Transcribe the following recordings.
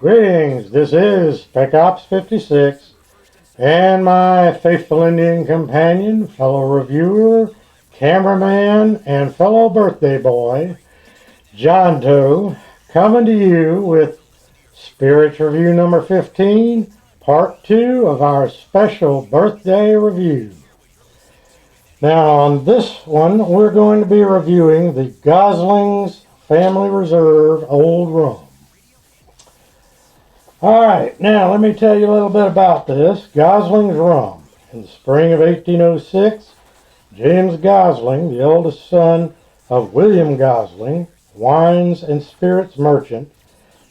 Greetings, this is Spec Ops 56 and my faithful Indian companion, fellow reviewer, cameraman, and fellow birthday boy, John Doe, coming to you with Spirits Review number 15, part 2 of our special birthday review. Now on this one, we're going to be reviewing the Goslings Family Reserve Old Rum. Alright, now let me tell you a little bit about this. Goslings Rum. In the spring of 1806, James Gosling, the oldest son of William Gosling, wines and spirits merchant,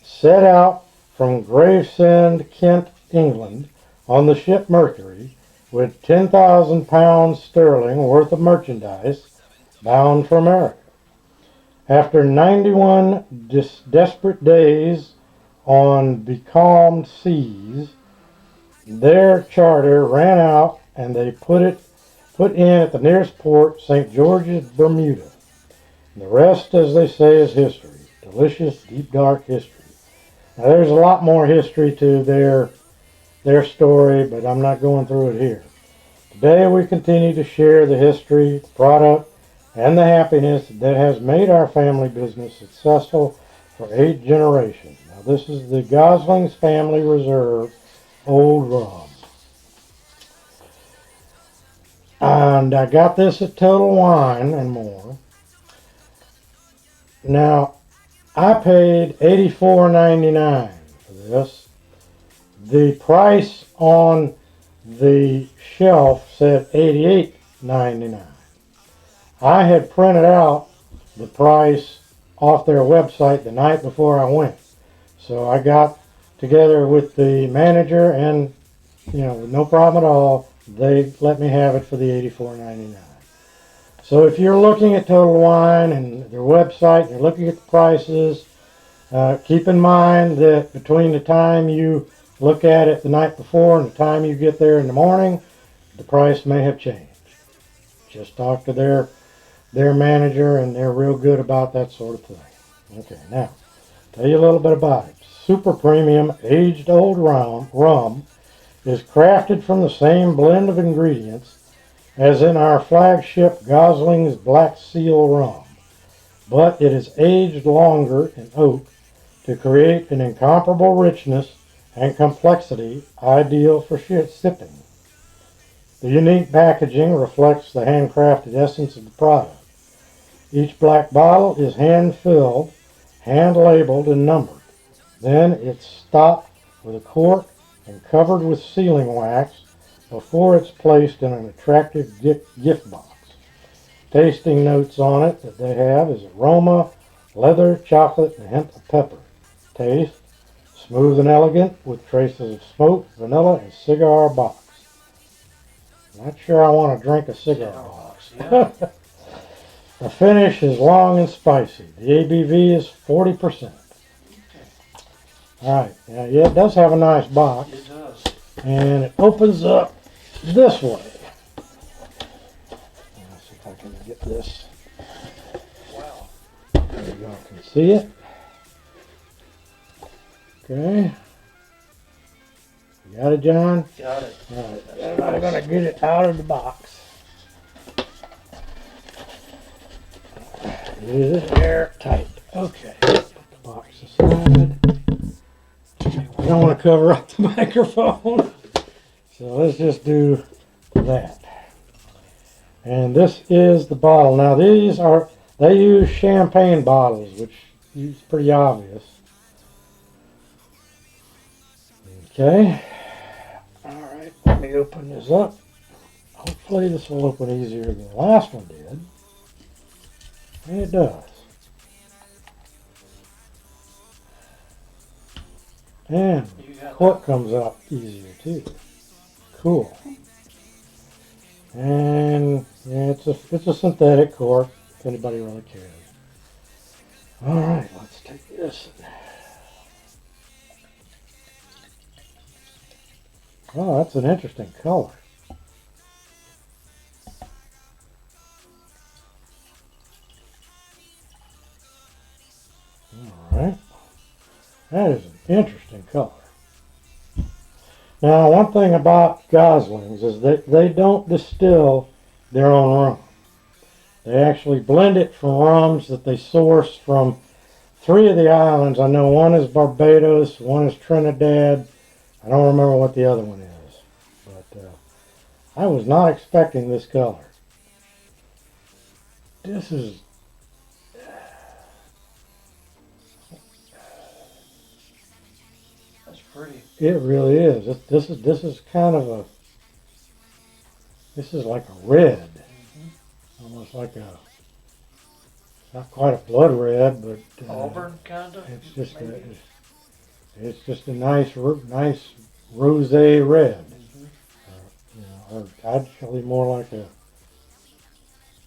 set out from Gravesend, Kent, England, on the ship Mercury, with 10,000 pounds sterling worth of merchandise, bound for America. After 91 desperate days on becalmed seas, their charter ran out and they put in at the nearest port, St. George's, Bermuda. And the rest, as they say, is history. Delicious, deep, dark history. Now there's a lot more history to their story, but I'm not going through it here. Today we continue to share the history, the product, and the happiness that has made our family business successful for 8 generations. Now this is the Goslings Family Reserve Old Rum. And I got this at Total Wine and More. Now I paid $84.99 for this. The price on the shelf said $88.99. I had printed out the price off their website the night before I went. So I got together with the manager and, with no problem at all, they let me have it for the $84.99. So if you're looking at Total Wine and their website, you're looking at the prices, keep in mind that between the time you look at it the night before and the time you get there in the morning, the price may have changed. Just talk to their manager, and they're real good about that sort of thing. Okay, now, tell you a little bit about it. Super premium aged old rum is crafted from the same blend of ingredients as in our flagship Goslings Black Seal Rum, but it is aged longer in oak to create an incomparable richness and complexity ideal for sipping. The unique packaging reflects the handcrafted essence of the product. Each black bottle is hand-filled, hand-labeled, and numbered. Then it's stopped with a cork and covered with sealing wax before it's placed in an attractive gift box. Tasting notes on it that they have is aroma, leather, chocolate, and a hint of pepper. Taste, smooth and elegant with traces of smoke, vanilla, and cigar box. Not sure I want to drink a cigar box. Yeah. The finish is long and spicy. The ABV is 40%. Alright, yeah, it does have a nice box. It does. And it opens up this way. Let's see if I can get this. Wow. There you go, can see it. Okay. You got it, John? Got it. Alright, and I'm going to get it out of the box. It is airtight. Okay, put the box aside. I don't want to cover up the microphone. So let's just do that. And this is the bottle. Now they use champagne bottles, which is pretty obvious. Okay. Alright, let me open this up. Hopefully this will open easier than the last one did. And it does. And the cork comes out easier too. Cool. And yeah, it's it's a synthetic cork, if anybody really cares. All right, let's take this. Oh, that's an interesting color. All right, that is an interesting color. Now, one thing about Goslings is that they don't distill their own rum. They actually blend it from rums that they source from three of the islands. I know one is Barbados, one is Trinidad. I don't remember what the other one is. But I was not expecting this color. This is... That's pretty. It really is. This is kind of a... This is like a red. Almost like a... Not quite a blood red, but... Auburn, kind of? It's just a nice rosé red. Or actually more like a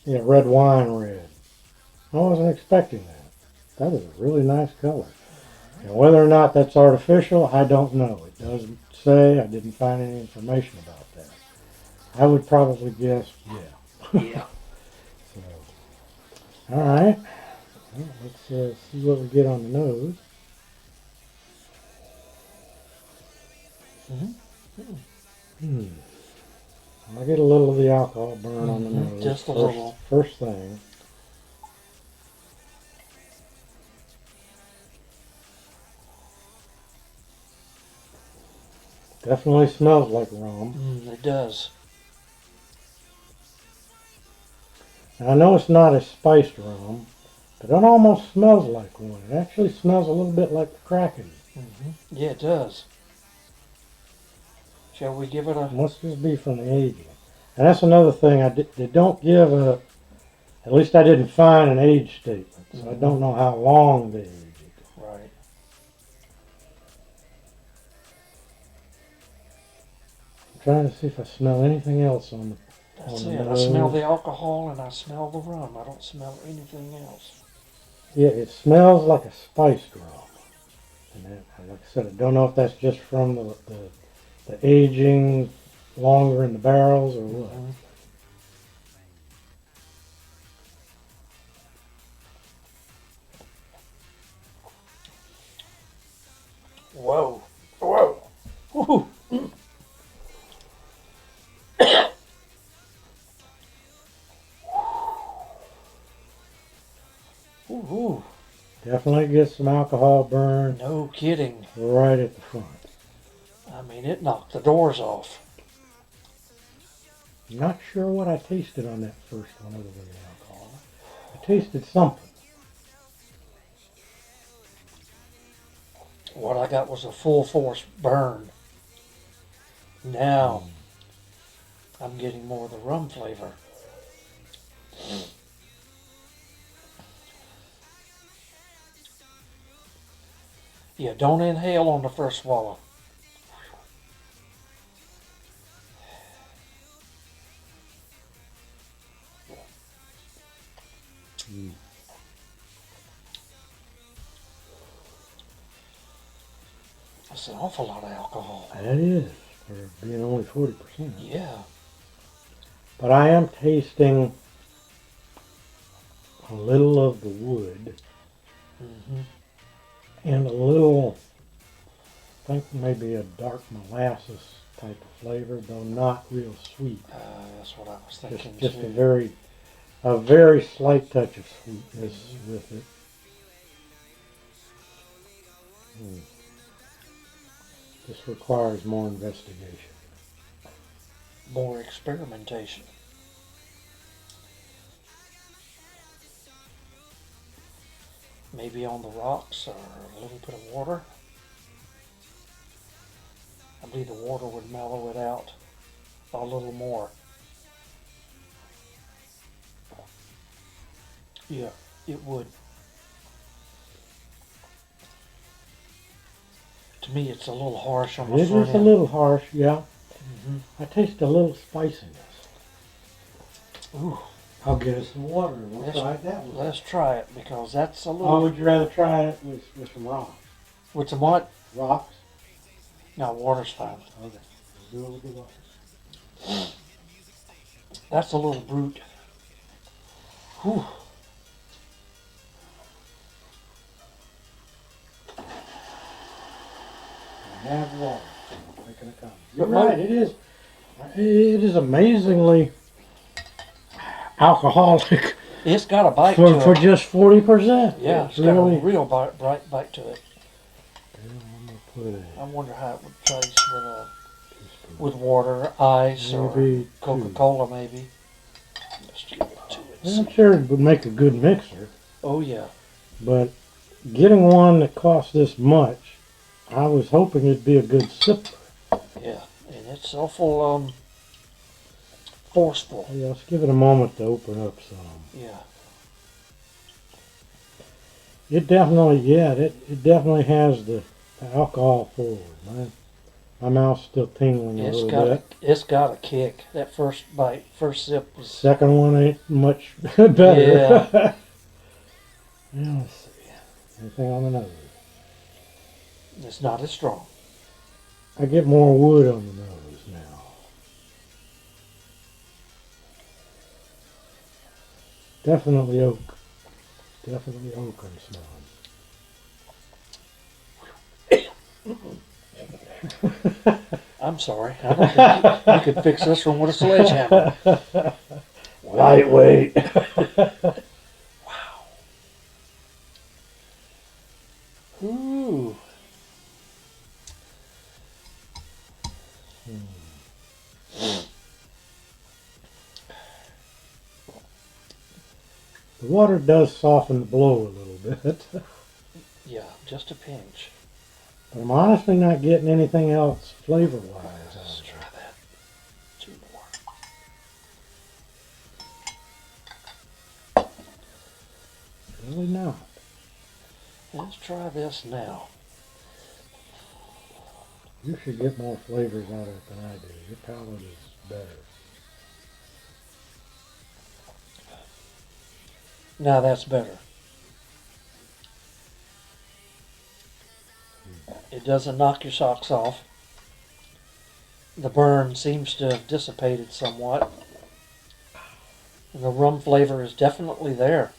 red wine red. I wasn't expecting that. That is a really nice color. And whether or not that's artificial, I don't know. It doesn't say. I didn't find any information about that. I would probably guess, yeah. Yeah. So, all right. Well, let's see what we get on the nose. I get a little of the alcohol burn on the nose. Just a little. First thing. Definitely smells like rum. It does. And I know it's not a spiced rum, but it almost smells like one. It actually smells a little bit like the Kraken. Yeah, it does. Shall we give it a... Must just be from the aging. And that's another thing. They don't give a... At least I didn't find an age statement, so I don't know how long they aged it. Right. I'm trying to see if I smell anything else on the That's on it. the I nose. smell the alcohol and I smell the rum. I don't smell anything else. Yeah, it smells like a spiced rum. And like I said, I don't know if that's just from the aging longer in the barrels or what. Whoa. Whoa. Woo. Ooh. Definitely gets some alcohol burn No kidding. right at the front. I mean, it knocked the doors off. Not sure what I tasted on that first one other than the alcohol. I tasted something. What I got was a full force burn. Now, I'm getting more of the rum flavor. Yeah, don't inhale on the first swallow. That's an awful lot of alcohol. That is, for being only 40%. Yeah. But I am tasting a little of the wood and a little, I think maybe a dark molasses type of flavor, though not real sweet. That's what I was thinking Just too. a very slight touch of sweetness with it. This requires more investigation. More experimentation. Maybe on the rocks or a little bit of water. I believe the water would mellow it out a little more. Yeah, it would. To me, it's a little harsh on the It front is a end. little harsh, yeah. I taste a little spiciness. Ooh, I'll get us some water and we'll try it that way. Let's try it because that's a Or little. would you rather try it with some rocks? With some what? Rocks? No, water's fine. Okay. Do it with the water. That's a little brute. Whew. Have water. Making a comment. You're right. It is. It is amazingly alcoholic. It's got a bite for, to for it. just 40%. Yeah, it's got a real bright bite to it. I wonder how it would taste with water, ice, maybe or Coca-Cola, maybe. Let's give it to it. I'm sure it would make a good mixer. Oh yeah. But getting one that costs this much, I was hoping it'd be a good sipper. Yeah, and it's awful forceful. Yeah, let's give it a moment to open up some. Yeah. It definitely, it definitely has the alcohol forward. My mouth's still tingling a little bit. It's got a kick. That first bite, first sip was. Second one ain't much better. Yeah. Now let's see. Anything on the nose? It's not as strong. I get more wood on the nose now. Definitely oak. Definitely oak I'm smelling. I'm sorry. I don't think you could fix this one with a sledgehammer. Lightweight. Wow. Ooh. The water does soften the blow a little bit. Yeah, just a pinch. But I'm honestly not getting anything else flavor-wise. Let's try that. 2 more. Really not. Let's try this now. You should get more flavors out of it than I do. Your palate is better. Now that's better. It doesn't knock your socks off. The burn seems to have dissipated somewhat. And the rum flavor is definitely there.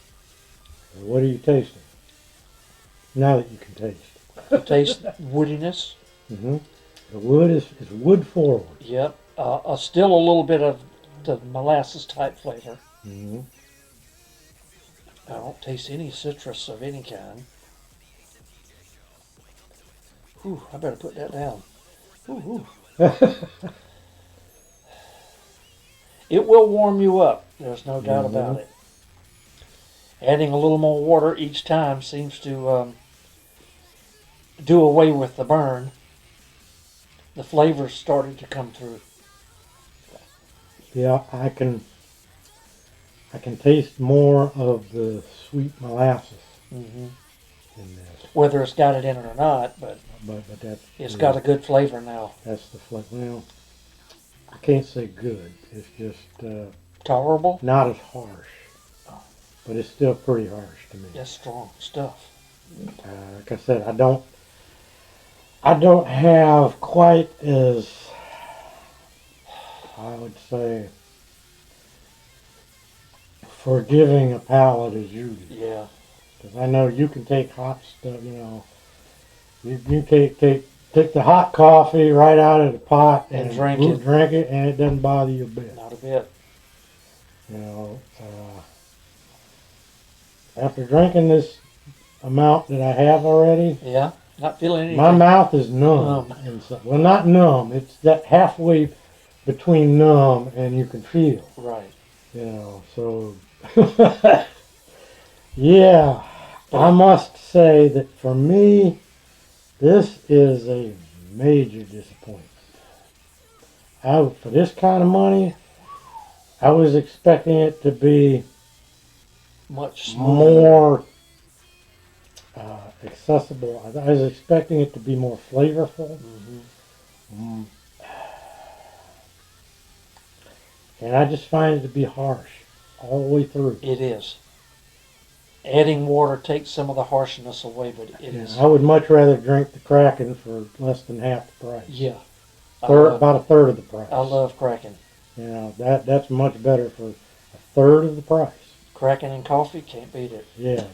What are you tasting? Now that you can taste. You taste woodiness. Mm-hmm. The wood is wood forward. Yep. Still a little bit of the molasses type flavor. Mm-hmm. I don't taste any citrus of any kind. Whew, I better put that down. Ooh, ooh. It will warm you up. There's no doubt about it. Adding a little more water each time seems to do away with the burn. The flavors started to come through. Yeah, I can taste more of the sweet molasses Mm-hmm. in this. Whether it's got it in it or not, but that's, it's got a good flavor now. That's the flavor. Well, I can't say good. It's just Tolerable? not as harsh, but it's still pretty harsh to me. That's strong stuff. Like I said, I don't have quite as, I would say, forgiving a palate as you do. Yeah. Because I know you can take hot stuff, you know. You take the hot coffee right out of the pot and drink it, and it doesn't bother you a bit. Not a bit. You know, after drinking this amount that I have already, Yeah. Not feeling anything. my mouth is numb. Well, not numb. It's that halfway between numb and you can feel. Right. You know, so yeah, I must say that for me, this is a major disappointment. For this kind of money, I was expecting it to be Much more accessible. I was expecting it to be more flavorful. Mm-hmm. And I just find it to be harsh. all the way through. It is. Adding water takes some of the harshness away, but it is. I would much rather drink the Kraken for less than half the price. Yeah. About a third of the price. I love Kraken. You know, that's much better for a third of the price. Kraken and coffee, can't beat it. Yeah.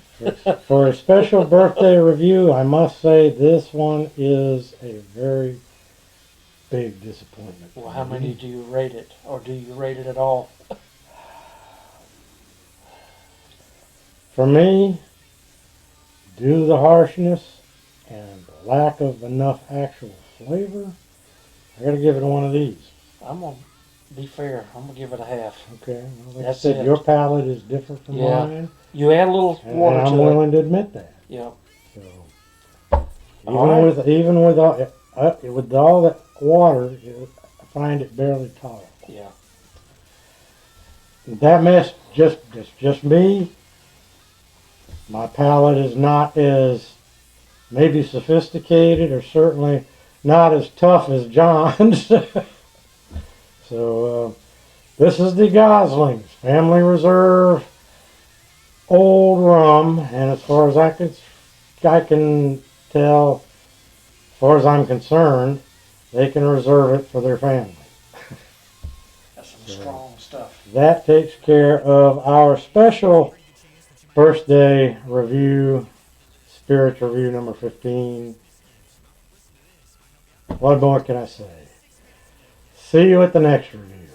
For a special birthday review, I must say this one is a very big disappointment. Well, how many do you rate it? Or do you rate it at all? For me, due to the harshness and the lack of enough actual flavor, I gotta give it one of these. I'm going to be fair. I'm going to give it a half. Okay. Well, like That's I said, it. your palate is different from Yeah. mine. You add a little And water I'm to it. willing to admit that. Yeah. So, All right. even with all that water, I find it barely tolerable. Yeah. That mess just me. My palate is not as maybe sophisticated, or certainly not as tough as John's. So this is the Goslings Family Reserve Old Rum, and as far as I can tell, as far as I'm concerned, they can reserve it for their family. That's some strong stuff. That takes care of our special birthday review, Spirits Review number 15. What more can I say? See you at the next review.